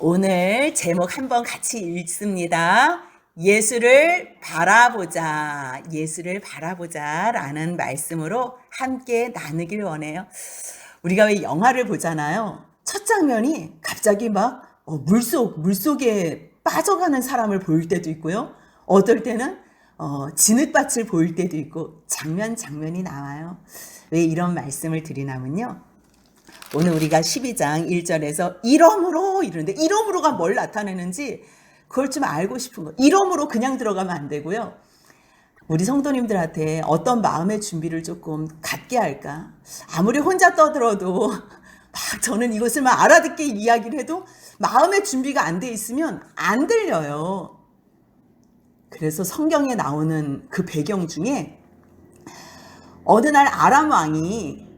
오늘 제목 한번 같이 읽습니다. 예수를 바라보자, 예수를 바라보자 라는 말씀으로 함께 나누길 원해요. 우리가 왜 영화를 보잖아요. 첫 장면이 갑자기 막 물속에 빠져가는 사람을 보일 때도 있고요. 어떨 때는 진흙밭을 보일 때도 있고 장면이 나와요. 왜 이런 말씀을 드리냐면요. 오늘 우리가 12장 1절에서 이러므로 이러는데 이러므로가 뭘 나타내는지 그걸 좀 알고 싶은 거예요. 이러므로 그냥 들어가면 안 되고요. 우리 성도님들한테 어떤 마음의 준비를 조금 갖게 할까? 아무리 혼자 떠들어도 막 저는 이것을 막 알아듣게 이야기를 해도 마음의 준비가 안 돼 있으면 안 들려요. 그래서 성경에 나오는 그 배경 중에 어느 날 아람 왕이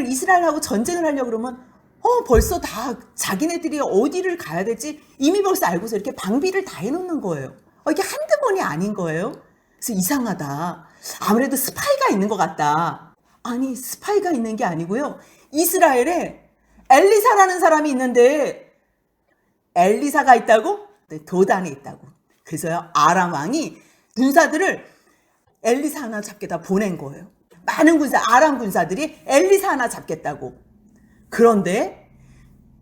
이스라엘하고 전쟁을 하려고 그러면 벌써 다 자기네들이 어디를 가야 될지 이미 벌써 알고서 이렇게 방비를 다 해놓는 거예요. 이게 한두 번이 아닌 거예요. 그래서 이상하다. 아무래도 스파이가 있는 것 같다. 아니, 스파이가 있는 게 아니고요. 이스라엘에 엘리사라는 사람이 있는데 엘리사가 있다고? 네, 도단에 있다고. 그래서요, 아람 왕이 군사들을 엘리사 하나 잡겠다 보낸 거예요. 많은 아람 군사들이 엘리사 하나 잡겠다고. 그런데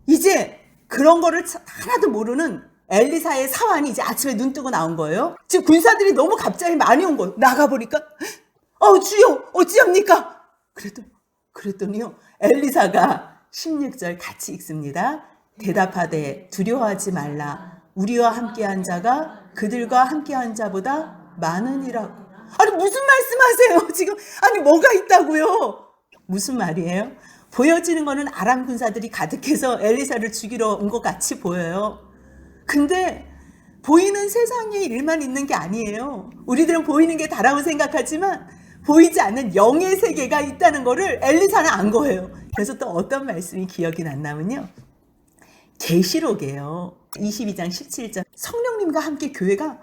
이제 그런 거를 하나도 모르는 엘리사의 사환이 이제 아침에 눈 뜨고 나온 거예요. 지금 군사들이 너무 갑자기 많이 온 거예요. 나가보니까 주여 어찌합니까? 그랬더니요 엘리사가 16절 같이 읽습니다. 대답하되 두려워하지 말라. 우리와 함께한 자가 그들과 함께한 자보다 많으니라고. 아니 무슨 말씀하세요 지금? 아니 뭐가 있다고요? 무슨 말이에요? 보여지는 거는 아람 군사들이 가득해서 엘리사를 죽이러 온 것 같이 보여요. 근데 보이는 세상에 일만 있는 게 아니에요. 우리들은 보이는 게 다라고 생각하지만 보이지 않는 영의 세계가 있다는 거를 엘리사는 안 거예요. 그래서 또 어떤 말씀이 기억이 났냐면요. 계시록이에요. 22장 17절 성령님과 함께 교회가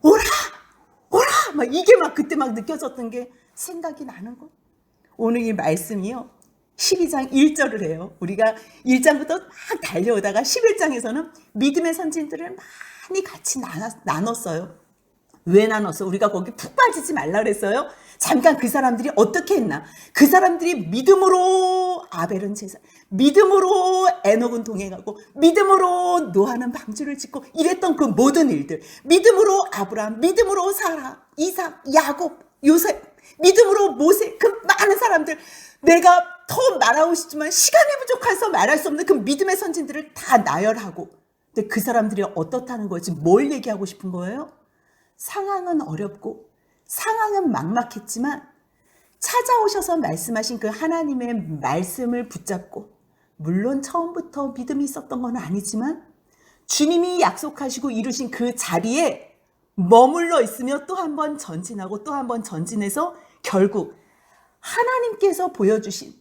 오라 막 이게 막 그때 막 느껴졌던 게 생각이 나는 거. 오늘 이 말씀이요 12장 1절을 해요. 우리가 1장부터 막 달려오다가 11장에서는 믿음의 선진들을 많이 같이 나눴어요. 왜 나눴어? 우리가 거기 푹 빠지지 말라 그랬어요. 잠깐 그 사람들이 어떻게 했나? 그 사람들이 믿음으로 아벨은 제사, 믿음으로 에녹은 동행하고, 믿음으로 노아는 방주를 짓고 이랬던 그 모든 일들, 믿음으로 아브라함, 믿음으로 사라, 이삭, 야곱, 요셉, 믿음으로 모세, 그 많은 사람들, 내가 더 말하고 싶지만 시간이 부족해서 말할 수 없는 그 믿음의 선진들을 다 나열하고, 근데 그 사람들이 어떻다는 거지? 뭘 얘기하고 싶은 거예요? 상황은 어렵고 상황은 막막했지만 찾아오셔서 말씀하신 그 하나님의 말씀을 붙잡고, 물론 처음부터 믿음이 있었던 건 아니지만 주님이 약속하시고 이루신 그 자리에 머물러 있으며 또 한 번 전진하고 또 한 번 전진해서 결국 하나님께서 보여주신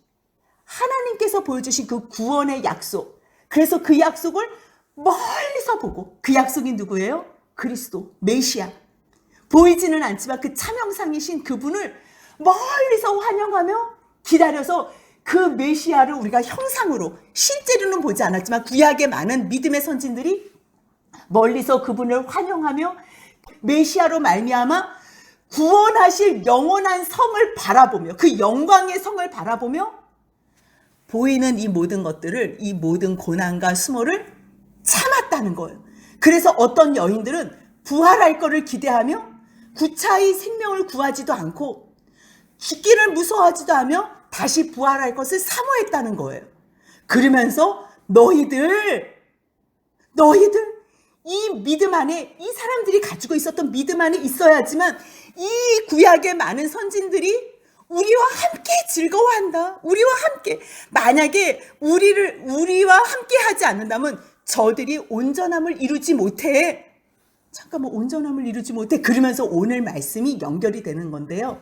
그 구원의 약속, 그래서 그 약속을 멀리서 보고, 그 약속이 누구예요? 그리스도, 메시아. 보이지는 않지만 그 차명상이신 그분을 멀리서 환영하며 기다려서 그 메시아를 우리가 형상으로, 실제로는 보지 않았지만 구약의 많은 믿음의 선진들이 멀리서 그분을 환영하며 메시아로 말미암아 구원하실 영원한 성을 바라보며, 그 영광의 성을 바라보며 보이는 이 모든 것들을, 이 모든 고난과 수모를 참았다는 거예요. 그래서 어떤 여인들은 부활할 거를 기대하며 구차히 생명을 구하지도 않고 죽기를 무서워하지도 하며 다시 부활할 것을 사모했다는 거예요. 그러면서 너희들 이 믿음 안에, 이 사람들이 가지고 있었던 믿음 안에 있어야지만 이 구약의 많은 선진들이 우리와 함께 즐거워한다. 우리와 함께. 만약에 우리와 함께 하지 않는다면 저들이 온전함을 이루지 못해. 잠깐만, 온전함을 이루지 못해. 그러면서 오늘 말씀이 연결이 되는 건데요.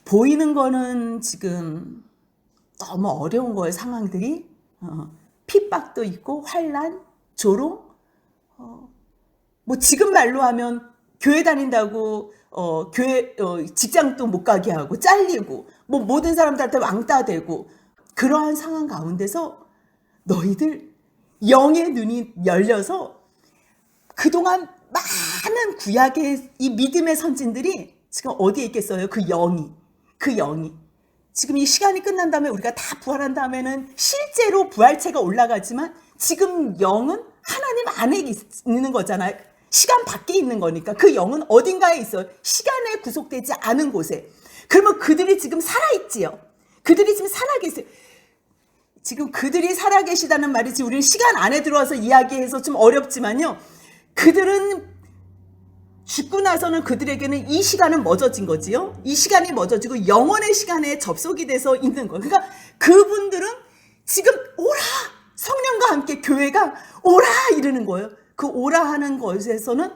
보이는 거는 지금 너무 어려운 거예요, 상황들이. 핍박도 있고, 환난, 조롱. 뭐 지금 말로 하면 교회 다닌다고 직장도 못 가게 하고, 잘리고, 뭐 모든 사람들한테 왕따 되고, 그러한 상황 가운데서 너희들 영의 눈이 열려서 그동안 많은 구약의 이 믿음의 선진들이 지금 어디에 있겠어요? 그 영이 지금 이 시간이 끝난 다음에 우리가 다 부활한 다음에는 실제로 부활체가 올라가지만 지금 영은 하나님 안에 있는 거잖아요. 시간 밖에 있는 거니까 그 영은 어딘가에 있어요. 시간에 구속되지 않은 곳에. 그러면 그들이 지금 살아있지요. 그들이 지금 살아계세요. 지금 그들이 살아계시다는 말이지 우리는 시간 안에 들어와서 이야기해서 좀 어렵지만요. 그들은 죽고 나서는 그들에게는 이 시간은 멎어진 거지요. 이 시간이 멎어지고 영원의 시간에 접속이 돼서 있는 거예요. 그러니까 그분들은 지금 오라! 성령과 함께 교회가 오라! 이러는 거예요. 그 오라 하는 것에서는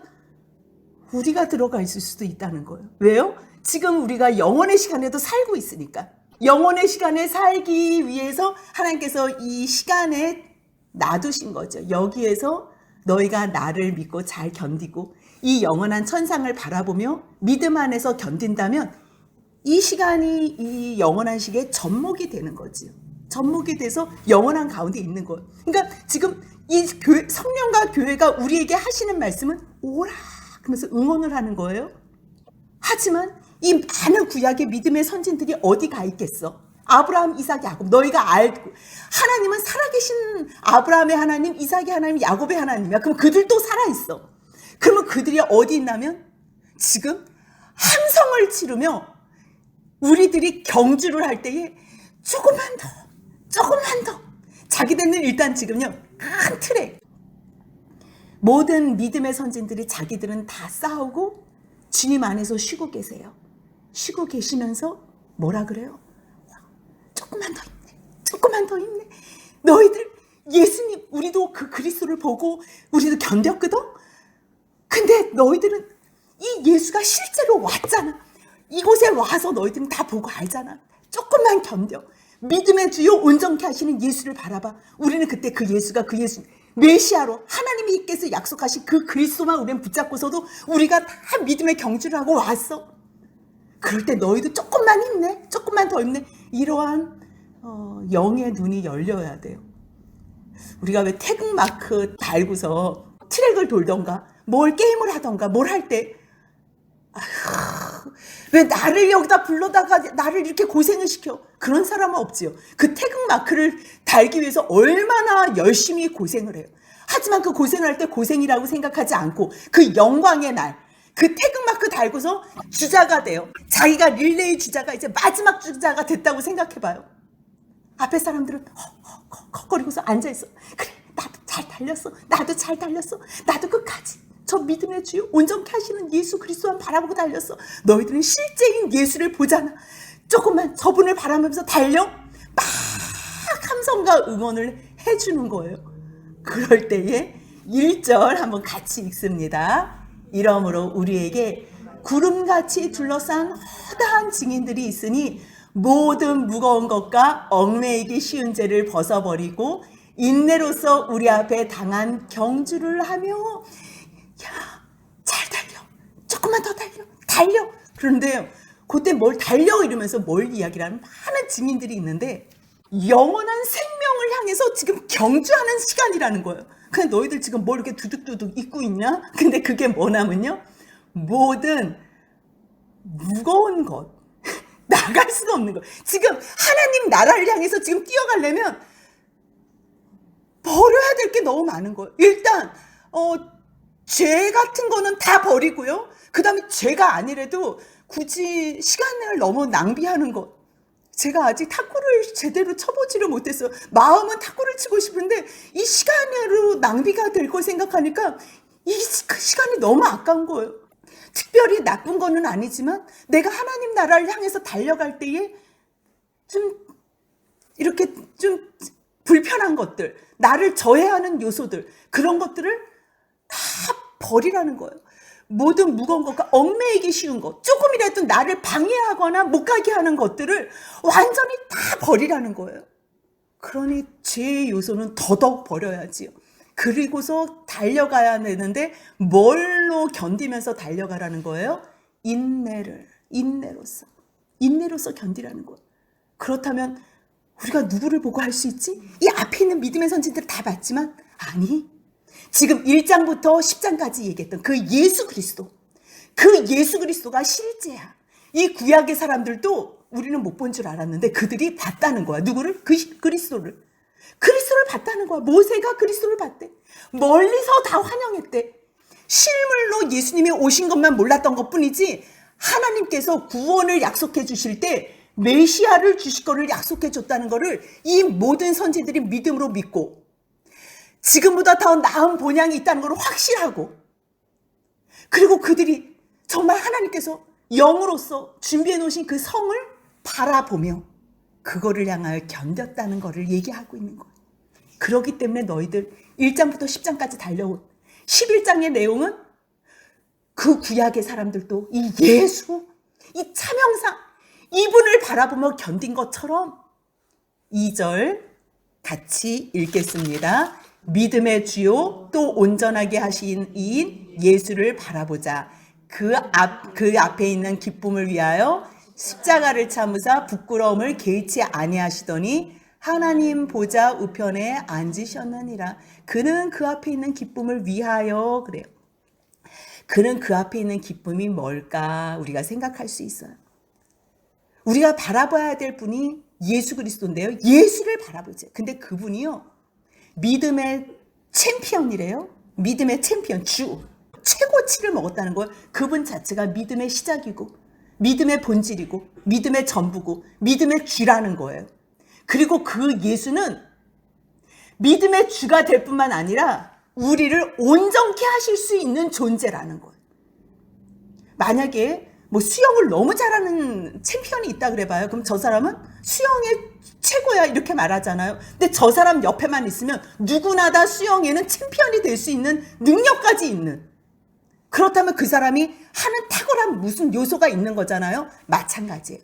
우리가 들어가 있을 수도 있다는 거예요. 왜요? 지금 우리가 영원의 시간에도 살고 있으니까. 영원의 시간에 살기 위해서 하나님께서 이 시간에 놔두신 거죠. 여기에서 너희가 나를 믿고 잘 견디고 이 영원한 천상을 바라보며 믿음 안에서 견딘다면 이 시간이 이 영원한 시기에 접목이 되는 거지요. 접목이 돼서 영원한 가운데 있는 거예요. 그러니까 지금 이 성령과 교회가 우리에게 하시는 말씀은 오라 그러면서 응원을 하는 거예요. 하지만 이 많은 구약의 믿음의 선진들이 어디 가 있겠어? 아브라함, 이삭, 야곱 너희가 알고 하나님은 살아계신 아브라함의 하나님, 이삭의 하나님, 야곱의 하나님이야. 그럼 그들도 살아있어. 그러면 그들이 어디 있냐면 지금 함성을 치르며 우리들이 경주를 할 때에 조금만 더 자기들은 일단 지금요 큰 틀에 모든 믿음의 선진들이 자기들은 다 싸우고 주님 안에서 쉬고 계세요. 쉬고 계시면서 뭐라 그래요? 조금만 더 힘내. 너희들 예수님 우리도 그 그리스도를 보고 우리도 견뎠거든. 근데 너희들은 이 예수가 실제로 왔잖아. 이곳에 와서 너희들은 다 보고 알잖아. 조금만 견뎌. 믿음의 주요 온전케 하시는 예수를 바라봐. 우리는 그때 그 예수가 그 예수 메시아로 하나님이 이께서 약속하신 그 그리스도만 우리는 붙잡고서도 우리가 다 믿음의 경주를 하고 왔어. 그럴 때 너희도 조금만 힘내. 조금만 더 힘내. 이러한 영의 눈이 열려야 돼요. 우리가 왜 태극마크 달고서 트랙을 돌던가 뭘 게임을 하던가 뭘 할 때 왜 나를 여기다 불러다가 나를 이렇게 고생을 시켜? 그런 사람은 없지요. 그 태극마크를 달기 위해서 얼마나 열심히 고생을 해요. 하지만 그 고생을 할 때 고생이라고 생각하지 않고 그 영광의 날, 그 태극마크 달고서 주자가 돼요. 자기가 릴레이 주자가 이제 마지막 주자가 됐다고 생각해봐요. 앞에 사람들은 헉거리고서 앉아있어. 그래 나도 잘 달렸어. 나도 끝까지 저 믿음의 주요 온전케 하시는 예수 그리스도만 바라보고 달렸어. 너희들은 실제인 예수를 보잖아. 조금만 저분을 바라보면서 달려. 막 함성과 응원을 해주는 거예요. 그럴 때에 1절 한번 같이 읽습니다. 이러므로 우리에게 구름같이 둘러싼 허다한 증인들이 있으니 모든 무거운 것과 얽매이기 쉬운 죄를 벗어버리고 인내로서 우리 앞에 당한 경주를 하며 잘 달려. 조금만 더 달려. 그런데 그때 뭘 달려 이러면서 뭘 이야기를 하는 많은 증인들이 있는데 영원한 생명을 향해서 지금 경주하는 시간이라는 거예요. 그냥 너희들 지금 뭘 이렇게 두둑두둑 입고 있냐? 근데 그게 뭐냐면요. 모든 무거운 것 나갈 수가 없는 거. 지금 하나님 나라를 향해서 지금 뛰어가려면 버려야 될 게 너무 많은 거예요. 일단 죄 같은 거는 다 버리고요. 그 다음에 죄가 아니라도 굳이 시간을 너무 낭비하는 것. 제가 아직 탁구를 제대로 쳐보지를 못했어요. 마음은 탁구를 치고 싶은데 이 시간으로 낭비가 될 걸 생각하니까 그 시간이 너무 아까운 거예요. 특별히 나쁜 거는 아니지만 내가 하나님 나라를 향해서 달려갈 때에 좀 이렇게 좀 불편한 것들, 나를 저해하는 요소들, 그런 것들을 다 버리라는 거예요. 모든 무거운 것과 얽매이기 쉬운 것, 조금이라도 나를 방해하거나 못 가게 하는 것들을 완전히 다 버리라는 거예요. 그러니 죄의 요소는 더더욱 버려야지요. 그리고서 달려가야 되는데 뭘로 견디면서 달려가라는 거예요? 인내로서 견디라는 거예요. 그렇다면 우리가 누구를 보고 할 수 있지? 이 앞에 있는 믿음의 선진들을 다 봤지만 아니, 지금 1장부터 10장까지 얘기했던 그 예수 그리스도, 그 예수 그리스도가 실제야. 이 구약의 사람들도 우리는 못 본 줄 알았는데 그들이 봤다는 거야. 누구를? 그리스도를 봤다는 거야. 모세가 그리스도를 봤대. 멀리서 다 환영했대. 실물로 예수님이 오신 것만 몰랐던 것뿐이지 하나님께서 구원을 약속해 주실 때 메시아를 주실 거를 약속해 줬다는 거를 이 모든 선지들이 믿음으로 믿고 지금보다 더 나은 본향이 있다는 걸 확실하고, 그리고 그들이 정말 하나님께서 영으로서 준비해 놓으신 그 성을 바라보며 그거를 향하여 견뎠다는 거를 얘기하고 있는 거예요. 그렇기 때문에 너희들 1장부터 10장까지 달려온 11장의 내용은 그 구약의 사람들도 이 예수, 이 참형상, 이분을 바라보며 견딘 것처럼 2절 같이 읽겠습니다. 믿음의 주요 또 온전하게 하신 이인 예수를 바라보자. 그 앞에 있는 기쁨을 위하여 십자가를 참으사 부끄러움을 개의치 아니하시더니 하나님 보좌 우편에 앉으셨느니라. 그는 그 앞에 있는 기쁨을 위하여, 그래요. 그는 그 앞에 있는 기쁨이 뭘까 우리가 생각할 수 있어요. 우리가 바라봐야 될 분이 예수 그리스도인데요. 예수를 바라보지. 근데 그분이요, 믿음의 챔피언이래요. 믿음의 챔피언, 주. 최고치를 먹었다는 거예요. 그분 자체가 믿음의 시작이고 믿음의 본질이고 믿음의 전부고 믿음의 쥐라는 거예요. 그리고 그 예수는 믿음의 주가 될 뿐만 아니라 우리를 온전케 하실 수 있는 존재라는 거예요. 만약에 뭐 수영을 너무 잘하는 챔피언이 있다 그래봐요. 그럼 저 사람은 수영의 최고야 이렇게 말하잖아요. 근데 저 사람 옆에만 있으면 누구나 다 수영에는 챔피언이 될 수 있는 능력까지 있는, 그렇다면 그 사람이 하는 탁월한 무슨 요소가 있는 거잖아요. 마찬가지예요.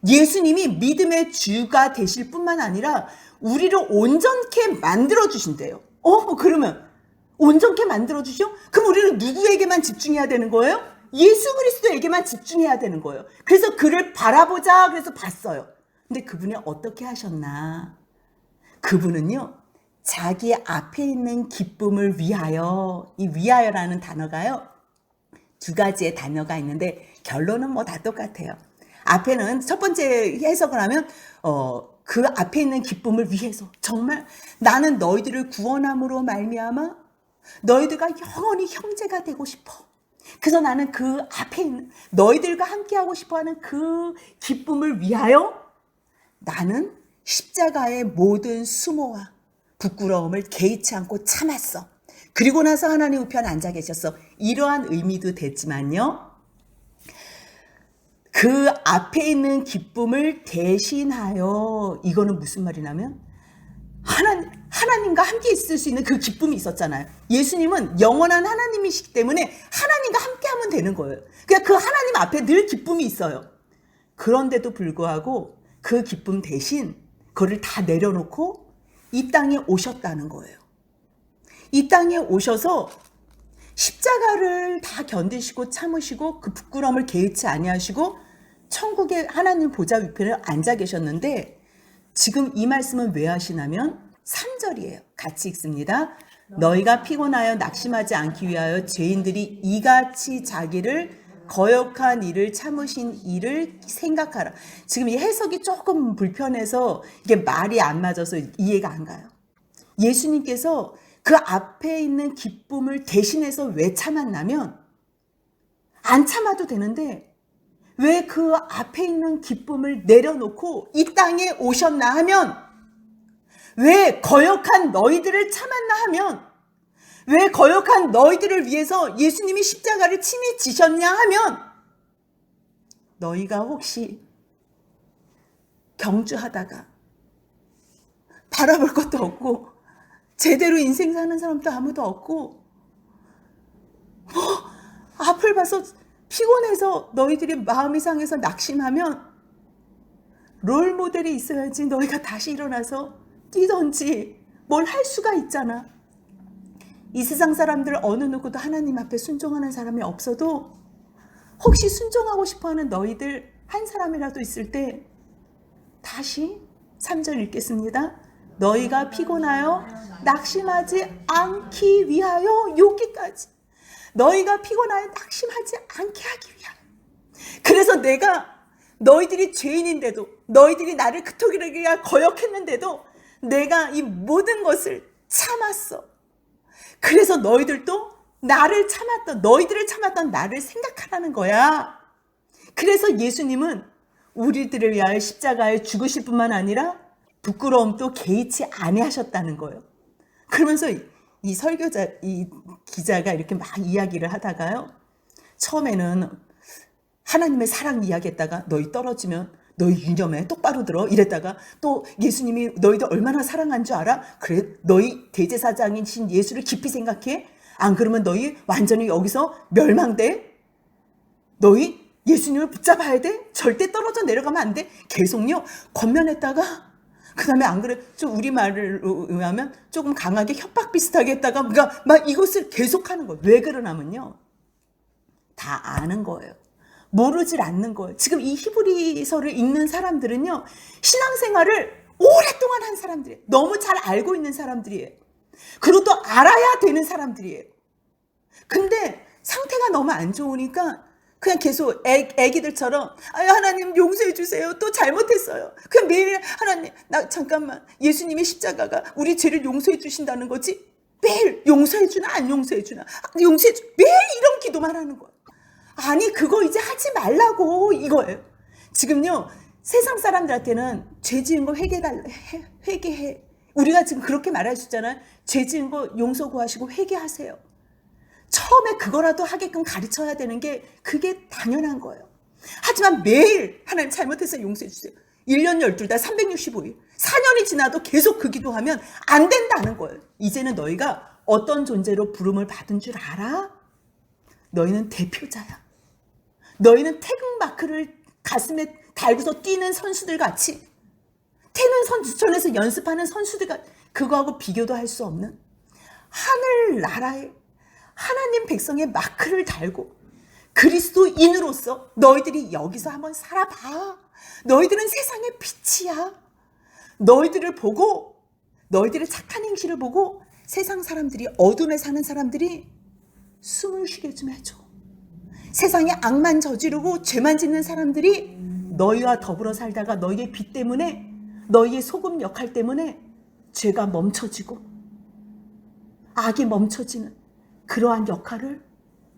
예수님이 믿음의 주가 되실 뿐만 아니라 우리를 온전케 만들어 주신대요. 그러면 온전케 만들어 주셔? 그럼 우리는 누구에게만 집중해야 되는 거예요? 예수 그리스도에게만 집중해야 되는 거예요. 그래서 그를 바라보자 그래서 봤어요. 근데 그분이 어떻게 하셨나? 그분은요, 자기 앞에 있는 기쁨을 위하여, 이 위하여라는 단어가요, 두 가지의 단어가 있는데 결론은 뭐 다 똑같아요. 앞에는 첫 번째 해석을 하면 그 앞에 있는 기쁨을 위해서, 정말 나는 너희들을 구원함으로 말미암아 너희들과 영원히 형제가 되고 싶어. 그래서 나는 그 앞에 있는 너희들과 함께하고 싶어하는 그 기쁨을 위하여 나는 십자가의 모든 수모와 부끄러움을 개의치 않고 참았어. 그리고 나서 하나님 우편 앉아 계셨어. 이러한 의미도 됐지만요, 그 앞에 있는 기쁨을 대신하여, 이거는 무슨 말이냐면 하나님과 함께 있을 수 있는 그 기쁨이 있었잖아요. 예수님은 영원한 하나님이시기 때문에 하나님과 함께 하면 되는 거예요. 그냥 그 하나님 앞에 늘 기쁨이 있어요. 그런데도 불구하고 그 기쁨 대신 그걸 다 내려놓고 이 땅에 오셨다는 거예요. 이 땅에 오셔서 십자가를 다 견디시고 참으시고 그 부끄러움을 개의치 아니하시고 천국의 하나님 보좌 위편에 앉아 계셨는데, 지금 이 말씀은 왜 하시냐면 3절이에요. 같이 읽습니다. 너희가 피곤하여 낙심하지 않기 위하여 죄인들이 이같이 자기를 거역한 일을 참으신 일을 생각하라. 지금 이 해석이 조금 불편해서 이게 말이 안 맞아서 이해가 안 가요. 예수님께서 그 앞에 있는 기쁨을 대신해서 왜 참았냐면, 안 참아도 되는데 왜 그 앞에 있는 기쁨을 내려놓고 이 땅에 오셨나 하면, 왜 거역한 너희들을 참았나 하면, 왜 거역한 너희들을 위해서 예수님이 십자가를 친히 지셨냐 하면, 너희가 혹시 경주하다가 바라볼 것도 없고 제대로 인생 사는 사람도 아무도 없고 앞을 봐서 피곤해서 너희들이 마음이 상해서 낙심하면 롤모델이 있어야지 너희가 다시 일어나서 뛰던지 뭘 할 수가 있잖아. 이 세상 사람들 어느 누구도 하나님 앞에 순종하는 사람이 없어도 혹시 순종하고 싶어하는 너희들 한 사람이라도 있을 때 다시 3절 읽겠습니다. 너희가 피곤하여 낙심하지 않기 위하여. 여기까지. 너희가 피곤하여 낙심하지 않게 하기 위하여. 그래서 내가 너희들이 죄인인데도, 너희들이 나를 그토록 거역했는데도 내가 이 모든 것을 참았어. 그래서 너희들도 너희들을 참았던 나를 생각하라는 거야. 그래서 예수님은 우리들을 위하여 십자가에 죽으실 뿐만 아니라 부끄러움도 개의치 아니하셨다는 거예요. 그러면서 이 기자가 이렇게 막 이야기를 하다가요, 처음에는 하나님의 사랑 이야기했다가 너희 떨어지면 너희 유념해, 똑바로 들어 이랬다가 또 예수님이 너희들 얼마나 사랑한 줄 알아? 그래, 너희 대제사장이신 예수를 깊이 생각해? 안 그러면 너희 완전히 여기서 멸망돼? 너희 예수님을 붙잡아야 돼? 절대 떨어져 내려가면 안 돼? 계속요 권면했다가, 그 다음에 안 그래, 좀 우리말로 의하면 조금 강하게 협박 비슷하게 했다가 막 이것을 계속하는 거예요. 왜 그러냐면요, 다 아는 거예요. 모르질 않는 거예요. 지금 이 히브리서를 읽는 사람들은요, 신앙생활을 오랫동안 한 사람들이에요. 너무 잘 알고 있는 사람들이에요. 그리고 또 알아야 되는 사람들이에요. 근데 상태가 너무 안 좋으니까 그냥 계속 애기들처럼 하나님 용서해 주세요. 또 잘못했어요. 그냥 매일 하나님, 나 잠깐만, 예수님의 십자가가 우리 죄를 용서해 주신다는 거지? 매일 용서해 주나 안 용서해 주나, 용서해 주, 매일 이런 기도만 하는 거예요. 아니 그거 이제 하지 말라고 이거예요. 지금요 세상 사람들한테는 죄 지은 거 회개해. 우리가 지금 그렇게 말할 수 있잖아요. 죄 지은 거 용서 구하시고 회개하세요. 처음에 그거라도 하게끔 가르쳐야 되는 게 그게 당연한 거예요. 하지만 매일 하나님 잘못해서 용서해 주세요. 1년 12달 365일 4년이 지나도 계속 그 기도하면 안 된다는 거예요. 이제는 너희가 어떤 존재로 부름을 받은 줄 알아? 너희는 대표자야. 너희는 태극마크를 가슴에 달고서 뛰는 선수들 같이, 태는 선수촌에서 연습하는 선수들 같이, 그거하고 비교도 할 수 없는 하늘나라의 하나님 백성의 마크를 달고 그리스도인으로서 너희들이 여기서 한번 살아봐. 너희들은 세상의 빛이야. 너희들을 보고, 너희들의 착한 행실을 보고 세상 사람들이, 어둠에 사는 사람들이 숨을 쉬게 좀 해줘. 세상에 악만 저지르고 죄만 짓는 사람들이 너희와 더불어 살다가 너희의 빛 때문에, 너희의 소금 역할 때문에 죄가 멈춰지고 악이 멈춰지는 그러한 역할을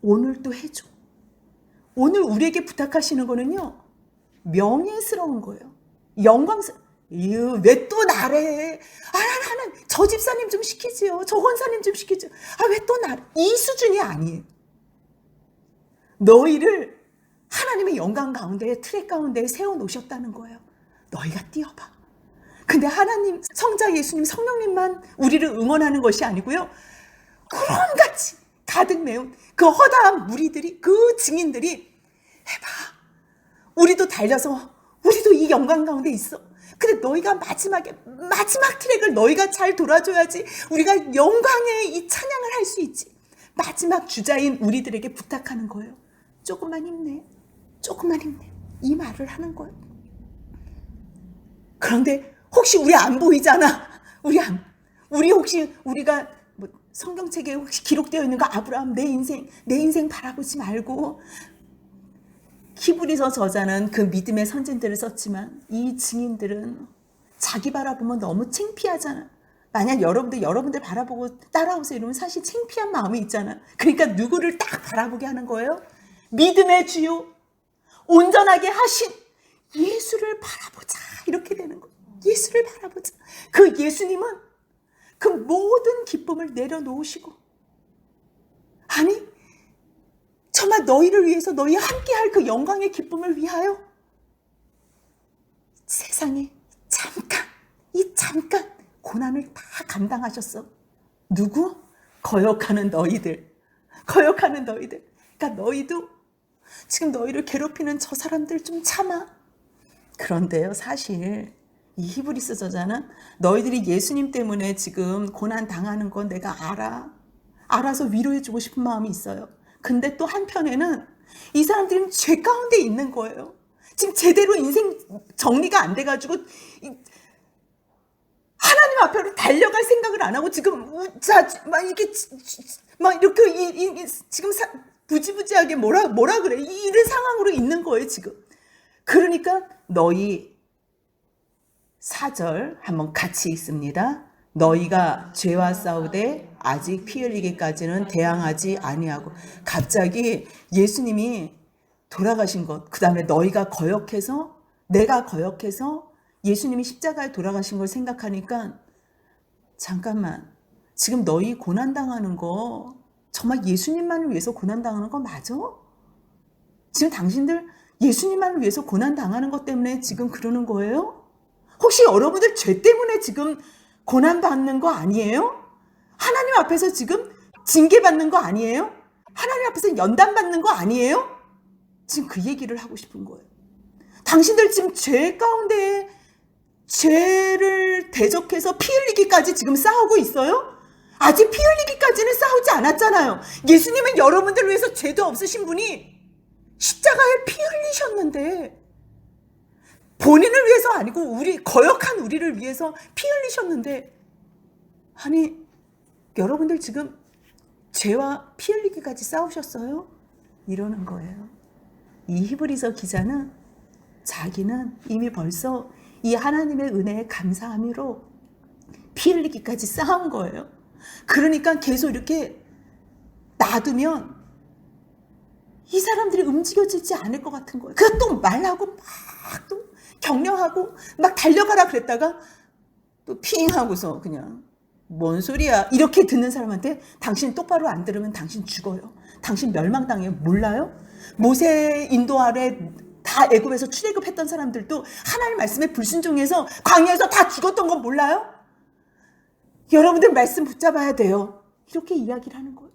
오늘 또 해줘. 오늘 우리에게 부탁하시는 거는요, 명예스러운 거예요. 영광스러운. 왜 또 나래? 하나 저 집사님 좀 시키지요. 저 권사님 좀 시키지요. 왜 또 나래? 이 수준이 아니에요. 너희를 하나님의 영광 가운데, 트랙 가운데 세워놓으셨다는 거예요. 너희가 뛰어봐. 근데 하나님, 성자 예수님, 성령님만 우리를 응원하는 것이 아니고요, 구름같이 가득 메운 그 허다한 무리들이, 그 증인들이 해봐. 우리도 달려서, 우리도 이 영광 가운데 있어. 근데 너희가 마지막 트랙을 너희가 잘 돌아줘야지 우리가 영광의 이 찬양을 할 수 있지. 마지막 주자인 우리들에게 부탁하는 거예요. 조금만 힘내. 조금만 힘내. 이 말을 하는 거예요. 그런데 혹시 우리 안 보이잖아. 우리 혹시 우리가 뭐 성경책에 혹시 기록되어 있는 거, 아브라함 내 인생 바라보지 말고, 히브리서 저자는 그 믿음의 선진들을 썼지만 이 증인들은 자기 바라보면 너무 창피하잖아. 만약 여러분들 바라보고 따라오세요 이러면 사실 창피한 마음이 있잖아. 그러니까 누구를 딱 바라보게 하는 거예요? 믿음의 주요 온전하게 하신 예수를 바라보자, 이렇게 되는 거예요. 예수를 바라보자. 그 예수님은 그 모든 기쁨을 내려놓으시고, 아니 정말 너희를 위해서, 너희 함께할 그 영광의 기쁨을 위하여 세상에 잠깐 고난을 다 감당하셨어. 누구? 거역하는 너희들. 그러니까 너희도 지금 너희를 괴롭히는 저 사람들 좀 참아. 그런데요, 사실 이 히브리서 저자는 너희들이 예수님 때문에 지금 고난 당하는 건 내가 알아서 위로해주고 싶은 마음이 있어요. 근데 또 한편에는 이 사람들은 죄 가운데 있는 거예요. 지금 제대로 인생 정리가 안 돼가지고 앞으로 달려갈 생각을 안 하고 지금 막 이렇게 막 이렇게 지금 부지부지하게 뭐라 그래, 이런 상황으로 있는 거예요 지금. 그러니까 너희 4절 한번 같이 읽습니다. 너희가 죄와 싸우되 아직 피 흘리기까지는 대항하지 아니하고. 갑자기 예수님이 돌아가신 것, 그 다음에 너희가 거역해서, 내가 거역해서 예수님이 십자가에 돌아가신 걸 생각하니까, 잠깐만, 지금 너희 고난당하는 거 정말 예수님만을 위해서 고난당하는 거 맞아? 지금 당신들 예수님만을 위해서 고난당하는 것 때문에 지금 그러는 거예요? 혹시 여러분들 죄 때문에 지금 고난받는 거 아니에요? 하나님 앞에서 지금 징계받는 거 아니에요? 하나님 앞에서 연단받는 거 아니에요? 지금 그 얘기를 하고 싶은 거예요. 당신들 지금 죄 가운데 죄를 대적해서 피 흘리기까지 지금 싸우고 있어요? 아직 피 흘리기까지는 싸우지 않았잖아요. 예수님은 여러분들 위해서 죄도 없으신 분이 십자가에 피 흘리셨는데, 본인을 위해서 아니고 거역한 우리를 위해서 피 흘리셨는데, 아니 여러분들 지금 죄와 피 흘리기까지 싸우셨어요? 이러는 거예요. 이 히브리서 기자는 자기는 이미 벌써 이 하나님의 은혜에 감사함으로 피 흘리기까지 싸운 거예요. 그러니까 계속 이렇게 놔두면 이 사람들이 움직여지지 않을 것 같은 거예요. 그래서 또 말하고 막 또 격려하고 막 달려가라 그랬다가 또 핑 하고서 그냥 뭔 소리야 이렇게 듣는 사람한테, 당신 똑바로 안 들으면 당신 죽어요. 당신 멸망당해요. 몰라요? 모세 인도 아래 다 애굽에서 출애굽했던 사람들도 하나님 말씀에 불순종해서 광야에서 다 죽었던 건 몰라요? 여러분들 말씀 붙잡아야 돼요. 이렇게 이야기를 하는 거예요.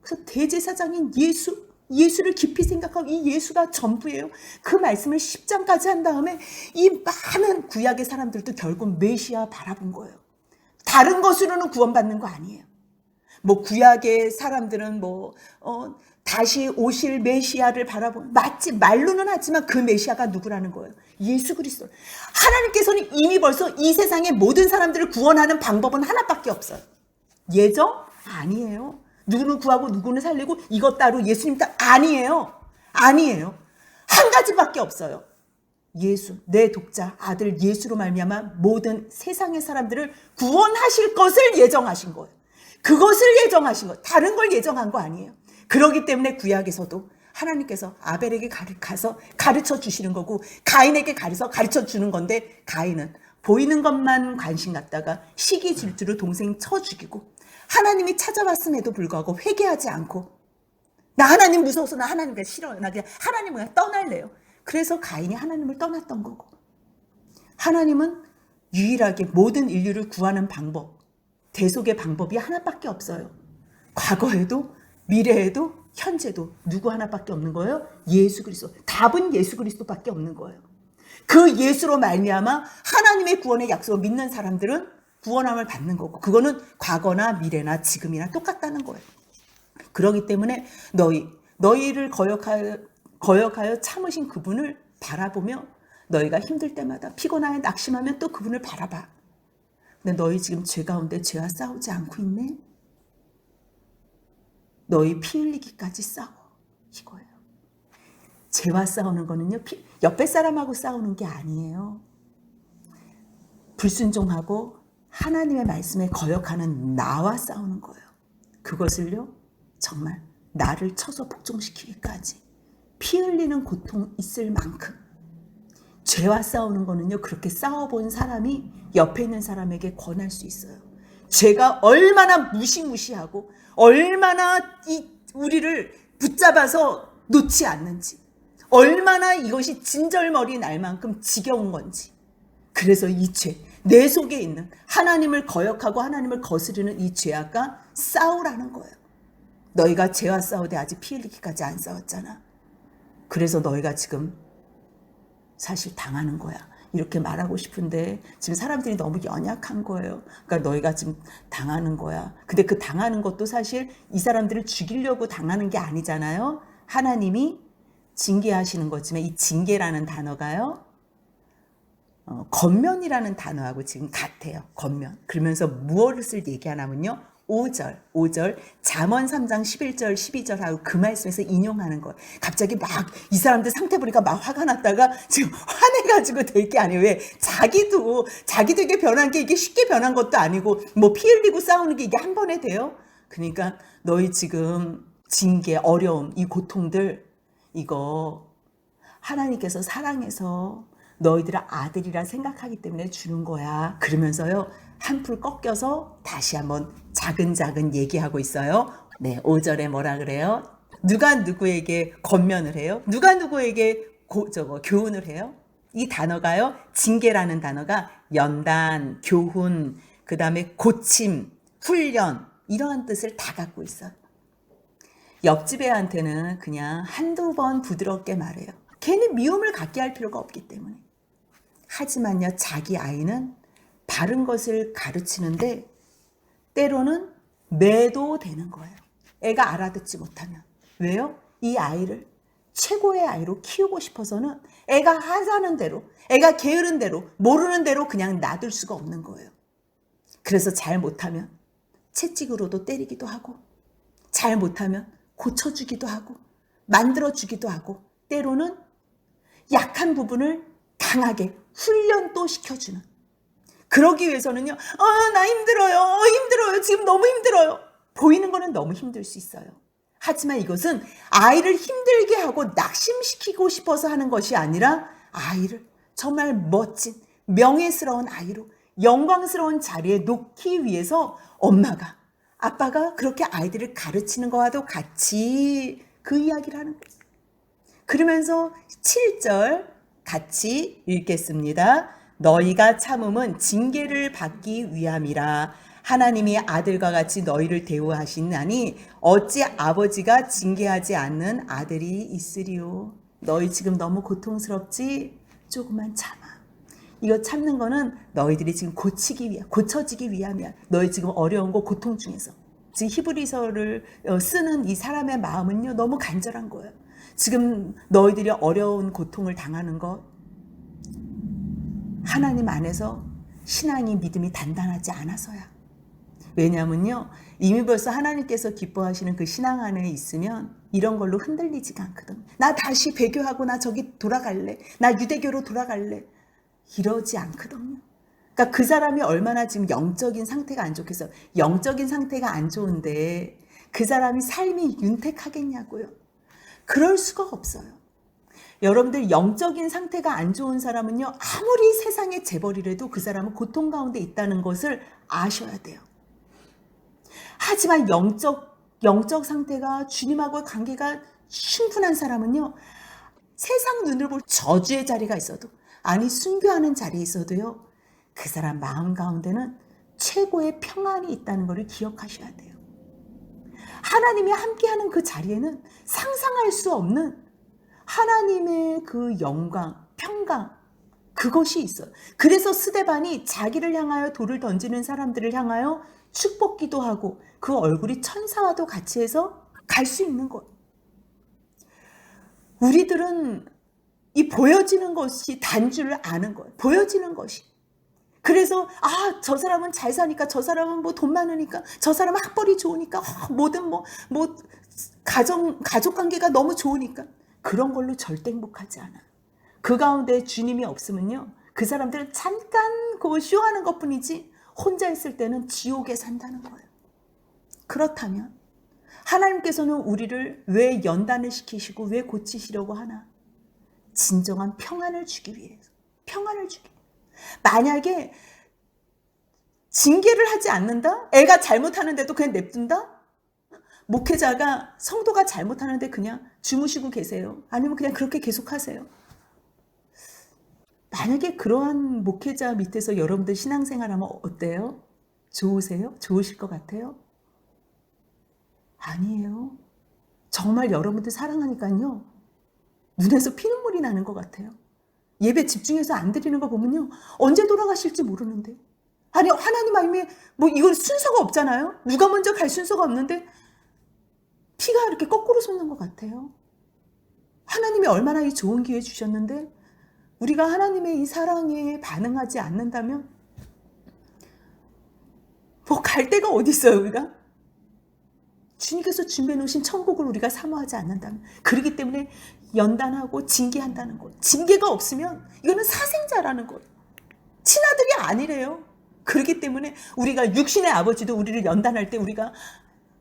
그래서 대제사장인 예수를 깊이 생각하고 이 예수가 전부예요. 그 말씀을 10장까지 한 다음에 이 많은 구약의 사람들도 결국 메시아 바라본 거예요. 다른 것으로는 구원받는 거 아니에요. 뭐 구약의 사람들은 다시 오실 메시아를 바라본, 맞지, 말로는 하지만 그 메시아가 누구라는 거예요? 예수 그리스도. 하나님께서는 이미 벌써 이 세상의 모든 사람들을 구원하는 방법은 하나밖에 없어요. 예정? 아니에요. 누구는 구하고 누구는 살리고 이것 따로 예수님 따로 아니에요. 한 가지밖에 없어요. 예수, 내 독자 아들 예수로 말미암아 모든 세상의 사람들을 구원하실 것을 예정하신 거예요. 그것을 예정하신 거예요. 다른 걸 예정한 거 아니에요. 그렇기 때문에 구약에서도 하나님께서 아벨에게 가서 가르쳐 주시는 거고, 가인에게 가르쳐 주는 건데, 가인은 보이는 것만 관심 갖다가 시기 질투로 동생 쳐 죽이고, 하나님이 찾아왔음에도 불구하고 회개하지 않고, 나 하나님 무서워서 나 하나님과 싫어요. 나 그냥 하나님을 그냥 떠날래요. 그래서 가인이 하나님을 떠났던 거고, 하나님은 유일하게 모든 인류를 구하는 방법, 대속의 방법이 하나밖에 없어요. 과거에도 미래에도 현재도 누구 하나밖에 없는 거예요? 예수 그리스도. 답은 예수 그리스도밖에 없는 거예요. 그 예수로 말미암아 하나님의 구원의 약속을 믿는 사람들은 구원함을 받는 거고, 그거는 과거나 미래나 지금이나 똑같다는 거예요. 그렇기 때문에 너희를 거역하여 참으신 그분을 바라보며, 너희가 힘들 때마다 피곤하여 낙심하면 또 그분을 바라봐. 근데 너희 지금 죄 가운데 죄와 싸우지 않고 있네? 너희 피 흘리기까지 싸워. 이거예요. 죄와 싸우는 거는요, 옆에 사람하고 싸우는 게 아니에요. 불순종하고 하나님의 말씀에 거역하는 나와 싸우는 거예요. 그것을요, 정말 나를 쳐서 복종시키기까지 피 흘리는 고통 있을 만큼. 죄와 싸우는 거는요, 그렇게 싸워본 사람이 옆에 있는 사람에게 권할 수 있어요. 죄가 얼마나 무시무시하고 얼마나 우리를 붙잡아서 놓지 않는지, 얼마나 이것이 진절머리 날 만큼 지겨운 건지. 그래서 이 죄, 내 속에 있는 하나님을 거역하고 하나님을 거스르는 이 죄악과 싸우라는 거예요. 너희가 죄와 싸우되 아직 피 흘리기까지 안 싸웠잖아. 그래서 너희가 지금 사실 당하는 거야. 이렇게 말하고 싶은데 지금 사람들이 너무 연약한 거예요. 그러니까 너희가 지금 당하는 거야. 근데 그 당하는 것도 사실 이 사람들을 죽이려고 당하는 게 아니잖아요. 하나님이 징계하시는 거지만 이 징계라는 단어가요, 겉면이라는 단어하고 지금 같아요. 겉면. 그러면서 무엇을 얘기하냐면요. 5절 잠언 3장 11절 12절하고 그 말씀에서 인용하는 거예요. 갑자기 막 이 사람들 상태 보니까 막 화가 났다가 지금 화내가지고 될 게 아니에요. 왜? 자기도 이게 변한 게 이게 쉽게 변한 것도 아니고 뭐 피 흘리고 싸우는 게 이게 한 번에 돼요? 그러니까 너희 지금 징계, 어려움, 이 고통들 이거 하나님께서 사랑해서 너희들의 아들이라 생각하기 때문에 주는 거야. 그러면서요. 한풀 꺾여서 다시 한번 작은 얘기하고 있어요. 네, 5절에 뭐라 그래요? 누가 누구에게 권면을 해요? 누가 누구에게 교훈을 해요? 이 단어가요. 징계라는 단어가 연단, 교훈, 그 다음에 고침, 훈련 이러한 뜻을 다 갖고 있어요. 옆집 애한테는 그냥 한두 번 부드럽게 말해요. 괜히 미움을 갖게 할 필요가 없기 때문에. 하지만요, 자기 아이는 바른 것을 가르치는데 때로는 매도되는 거예요. 애가 알아듣지 못하면. 왜요? 이 아이를 최고의 아이로 키우고 싶어서는 애가 하자는 대로, 애가 게으른 대로, 모르는 대로 그냥 놔둘 수가 없는 거예요. 그래서 잘 못하면 채찍으로도 때리기도 하고, 잘 못하면 고쳐주기도 하고, 만들어주기도 하고, 때로는 약한 부분을 강하게 훈련도 시켜주는. 그러기 위해서는요. 나 힘들어요. 지금 너무 힘들어요. 보이는 거는 너무 힘들 수 있어요. 하지만 이것은 아이를 힘들게 하고 낙심시키고 싶어서 하는 것이 아니라 아이를 정말 멋진 명예스러운 아이로 영광스러운 자리에 놓기 위해서 엄마가 아빠가 그렇게 아이들을 가르치는 것과도 같이 그 이야기를 하는 거예요. 그러면서 7절 같이 읽겠습니다. 너희가 참음은 징계를 받기 위함이라. 하나님이 아들과 같이 너희를 대우하시나니 어찌 아버지가 징계하지 않는 아들이 있으리요. 너희 지금 너무 고통스럽지? 조금만 참아. 이거 참는 거는 너희들이 지금 고쳐지기 위함이야. 너희 지금 어려운 거 고통 중에서. 지금 히브리서를 쓰는 이 사람의 마음은요, 너무 간절한 거예요. 지금 너희들이 어려운 고통을 당하는 것, 하나님 안에서 신앙이 믿음이 단단하지 않아서야. 왜냐하면요, 이미 벌써 하나님께서 기뻐하시는 그 신앙 안에 있으면 이런 걸로 흔들리지가 않거든. 나 다시 배교하고 나 저기 돌아갈래. 나 유대교로 돌아갈래. 이러지 않거든요. 그러니까 그 사람이 얼마나 지금 영적인 상태가 안 좋겠어. 영적인 상태가 안 좋은데 그 사람이 삶이 윤택하겠냐고요. 그럴 수가 없어요. 여러분들 영적인 상태가 안 좋은 사람은요, 아무리 세상의 재벌이라도 그 사람은 고통 가운데 있다는 것을 아셔야 돼요. 하지만 영적 상태가 주님하고의 관계가 충분한 사람은요, 세상 눈으로 볼 저주의 자리가 있어도, 아니 순교하는 자리에 있어도요, 그 사람 마음 가운데는 최고의 평안이 있다는 것을 기억하셔야 돼요. 하나님이 함께하는 그 자리에는 상상할 수 없는 하나님의 그 영광, 평강, 그것이 있어요. 그래서 스데반이 자기를 향하여 돌을 던지는 사람들을 향하여 축복기도 하고 그 얼굴이 천사와도 같이 해서 갈 수 있는 거예요. 우리들은 이 보여지는 것이 단줄을 아는 거예요. 보여지는 것이. 그래서 저 사람은 잘 사니까, 저 사람은 뭐 돈 많으니까, 저 사람은 학벌이 좋으니까, 뭐든 뭐 가족 관계가 너무 좋으니까 그런 걸로 절대 행복하지 않아. 그 가운데 주님이 없으면요, 그 사람들은 잠깐 그 쇼하는 것뿐이지 혼자 있을 때는 지옥에 산다는 거예요. 그렇다면 하나님께서는 우리를 왜 연단을 시키시고 왜 고치시려고 하나? 진정한 평안을 주기 위해서. 평안을 주기. 만약에 징계를 하지 않는다? 애가 잘못하는데도 그냥 냅둔다? 목회자가 성도가 잘못하는데 그냥 주무시고 계세요. 아니면 그냥 그렇게 계속하세요. 만약에 그러한 목회자 밑에서 여러분들 신앙생활하면 어때요? 좋으세요? 좋으실 것 같아요? 아니에요. 정말 여러분들 사랑하니까요, 눈에서 피눈물이 나는 것 같아요. 예배 집중해서 안 드리는 거 보면요, 언제 돌아가실지 모르는데. 아니, 하나님 아니면 뭐 이건 순서가 없잖아요. 누가 먼저 갈 순서가 없는데 피가 이렇게 거꾸로 솟는 것 같아요. 하나님이 얼마나 이 좋은 기회 주셨는데 우리가 하나님의 이 사랑에 반응하지 않는다면 뭐 갈 데가 어디 있어요, 우리가? 주님께서 준비해 놓으신 천국을 우리가 사모하지 않는다면. 그렇기 때문에 연단하고 징계한다는 것. 징계가 없으면 이거는 사생자라는 것. 친아들이 아니래요. 그렇기 때문에 우리가 육신의 아버지도 우리를 연단할 때 우리가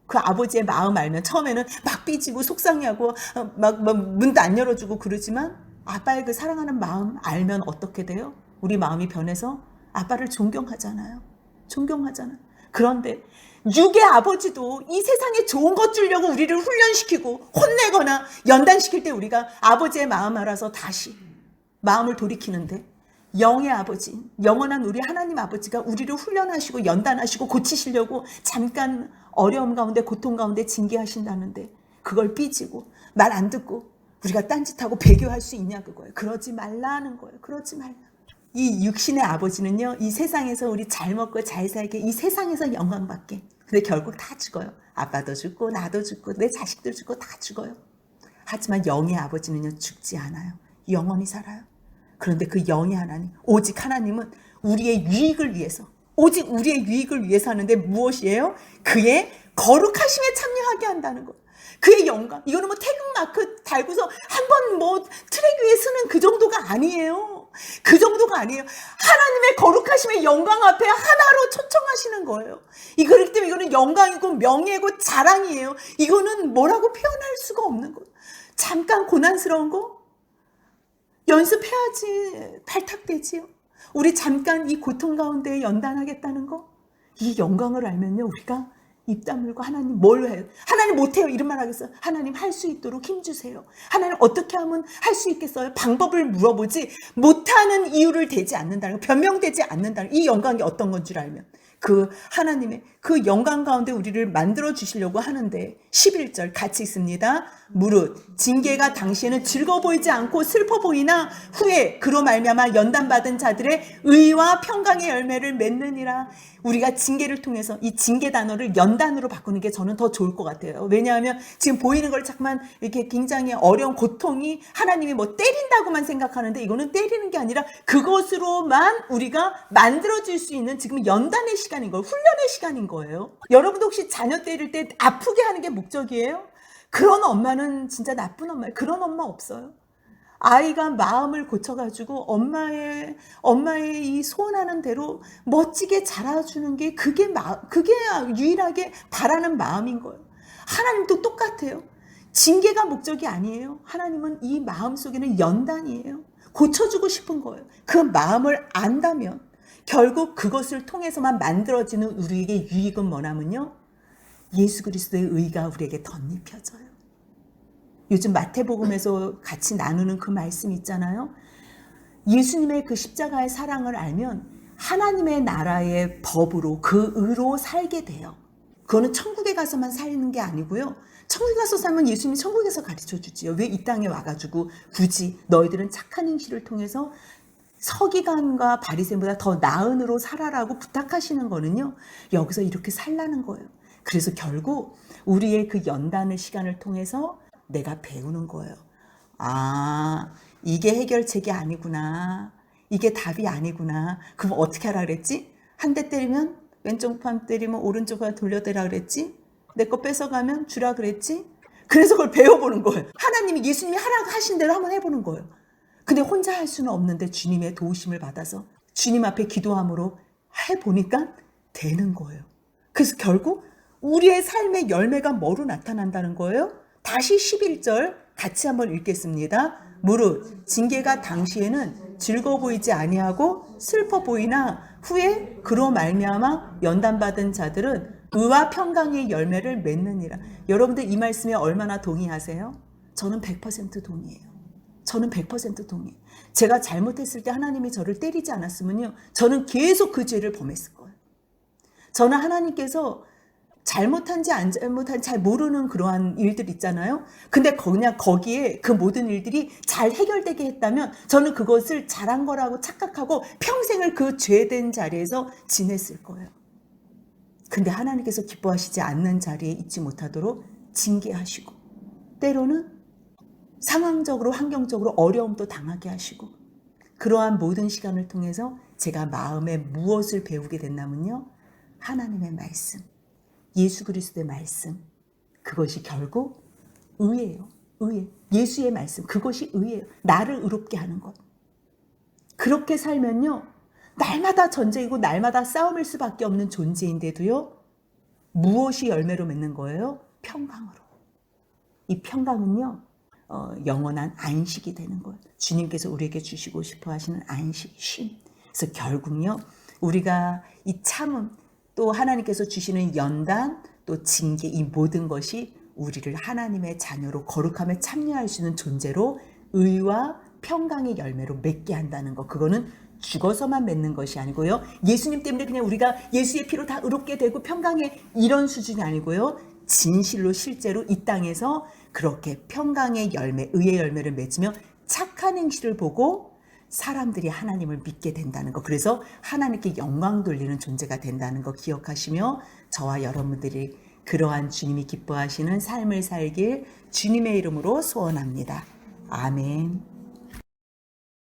그 아버지의 마음 알면 처음에는 막 삐지고 속상해하고 막 문도 안 열어주고 그러지만 아빠의 그 사랑하는 마음 알면 어떻게 돼요? 우리 마음이 변해서 아빠를 존경하잖아요. 존경하잖아요. 그런데 육의 아버지도 이 세상에 좋은 것 주려고 우리를 훈련시키고 혼내거나 연단시킬 때 우리가 아버지의 마음 알아서 다시 마음을 돌이키는데, 영의 아버지, 영원한 우리 하나님 아버지가 우리를 훈련하시고 연단하시고 고치시려고 잠깐 어려움 가운데 고통 가운데 징계하신다는데 그걸 삐지고 말 안 듣고 우리가 딴짓하고 배교할 수 있냐 그거예요. 그러지 말라는 거예요. 그러지 말라. 이 육신의 아버지는요, 이 세상에서 우리 잘 먹고 잘 살게, 이 세상에서 영광받게. 근데 결국 다 죽어요. 아빠도 죽고 나도 죽고 내 자식들 죽고 다 죽어요. 하지만 영의 아버지는요, 죽지 않아요. 영원히 살아요. 그런데 그 영의 하나님, 오직 하나님은 우리의 유익을 위해서, 오직 우리의 유익을 위해서 하는데 무엇이에요? 그의 거룩하심에 참여하게 한다는 것. 그의 영광. 이거는 뭐 태극마크 달고서 한번 뭐 트랙 위에 쓰는 그 정도가 아니에요. 그 정도가 아니에요. 하나님의 거룩하심의 영광 앞에 하나로 초청하시는 거예요. 그렇기 때문에 이거는 영광이고 명예고 자랑이에요. 이거는 뭐라고 표현할 수가 없는 거예요. 잠깐 고난스러운 거 연습해야지 발탁되지요. 우리 잠깐 이 고통 가운데 연단하겠다는 거, 이 영광을 알면요, 우리가 입 다물고 하나님 뭘 해요? 하나님 못해요 이런 말 하겠어요? 하나님 할 수 있도록 힘주세요. 하나님 어떻게 하면 할 수 있겠어요? 방법을 물어보지 못하는 이유를 대지 않는다는 거, 변명되지 않는다는 이 영광이 어떤 건 줄 알면 그 하나님의 그 영광 가운데 우리를 만들어 주시려고 하는데 11절 같이 있습니다. 무릇 징계가 당시에는 즐거워 보이지 않고 슬퍼 보이나 후에 그로 말미암아 연단받은 자들의 의와 평강의 열매를 맺느니라. 우리가 징계를 통해서 이 징계 단어를 연단으로 바꾸는 게 저는 더 좋을 것 같아요. 왜냐하면 지금 보이는 걸 자꾸만 이렇게 굉장히 어려운 고통이 하나님이 뭐 때린다고만 생각하는데 이거는 때리는 게 아니라 그것으로만 우리가 만들어질 수 있는 지금 연단의 시간인 거예요. 훈련의 시간인 거예요. 여러분도 혹시 자녀 때릴 때 아프게 하는 게 목적이에요? 그런 엄마는 진짜 나쁜 엄마예요. 그런 엄마 없어요. 아이가 마음을 고쳐가지고 엄마의 이 소원하는 대로 멋지게 자라주는 게 그게 유일하게 바라는 마음인 거예요. 하나님도 똑같아요. 징계가 목적이 아니에요. 하나님은 이 마음 속에는 연단이에요. 고쳐주고 싶은 거예요. 그 마음을 안다면 결국 그것을 통해서만 만들어지는 우리에게 유익은 뭐냐면요, 예수 그리스도의 의가 우리에게 덧입혀져요. 요즘 마태복음에서 같이 나누는 그 말씀 있잖아요. 예수님의 그 십자가의 사랑을 알면 하나님의 나라의 법으로 그 의로 살게 돼요. 그거는 천국에 가서만 사는 게 아니고요. 천국에 가서 살면 예수님이 천국에서 가르쳐 주지요. 왜 이 땅에 와가지고 굳이 너희들은 착한 행실을 통해서 서기관과 바리새인보다 더 나은 의로 살아라고 부탁하시는 거는요, 여기서 이렇게 살라는 거예요. 그래서 결국 우리의 그 연단의 시간을 통해서 내가 배우는 거예요. 아, 이게 해결책이 아니구나. 이게 답이 아니구나. 그럼 어떻게 하라 그랬지? 한 대 때리면 왼쪽 판 때리면 오른쪽 판 돌려대라 그랬지? 내 거 뺏어가면 주라 그랬지? 그래서 그걸 배워보는 거예요. 하나님이 예수님이 하라고 하신 대로 한번 해보는 거예요. 근데 혼자 할 수는 없는데 주님의 도우심을 받아서 주님 앞에 기도함으로 해보니까 되는 거예요. 그래서 결국 우리의 삶의 열매가 뭐로 나타난다는 거예요? 다시 11절 같이 한번 읽겠습니다. 무릇 징계가 당시에는 즐거워 보이지 아니하고 슬퍼 보이나 후에 그로 말미암아 연단받은 자들은 의와 평강의 열매를 맺느니라. 여러분들 이 말씀에 얼마나 동의하세요? 저는 100% 동의해요. 저는 100% 동의해요. 제가 잘못했을 때 하나님이 저를 때리지 않았으면요, 저는 계속 그 죄를 범했을 거예요. 저는 하나님께서 잘못한지 안 잘못한지 잘 모르는 그러한 일들 있잖아요. 근데 그냥 거기에 그 모든 일들이 잘 해결되게 했다면 저는 그것을 잘한 거라고 착각하고 평생을 그 죄된 자리에서 지냈을 거예요. 근데 하나님께서 기뻐하시지 않는 자리에 있지 못하도록 징계하시고 때로는 상황적으로 환경적으로 어려움도 당하게 하시고 그러한 모든 시간을 통해서 제가 마음에 무엇을 배우게 됐냐면요. 하나님의 말씀, 예수 그리스도의 말씀, 그것이 결국 의예요. 의. 예수의 말씀, 그것이 의예요. 나를 의롭게 하는 것. 그렇게 살면요. 날마다 전쟁이고 날마다 싸움일 수밖에 없는 존재인데도요. 무엇이 열매로 맺는 거예요? 평강으로. 이 평강은요. 영원한 안식이 되는 거예요. 주님께서 우리에게 주시고 싶어 하시는 안식, 쉼. 그래서 결국요. 우리가 이 참음, 또 하나님께서 주시는 연단, 또 징계, 이 모든 것이 우리를 하나님의 자녀로 거룩함에 참여할 수 있는 존재로 의와 평강의 열매로 맺게 한다는 거. 그거는 죽어서만 맺는 것이 아니고요. 예수님 때문에 그냥 우리가 예수의 피로 다 의롭게 되고 평강의 이런 수준이 아니고요. 진실로 실제로 이 땅에서 그렇게 평강의 열매, 의의 열매를 맺으며 착한 행실을 보고 사람들이 하나님을 믿게 된다는 거. 그래서 하나님께 영광 돌리는 존재가 된다는 거 기억하시며 저와 여러분들이 그러한 주님이 기뻐하시는 삶을 살길 주님의 이름으로 소원합니다. 아멘.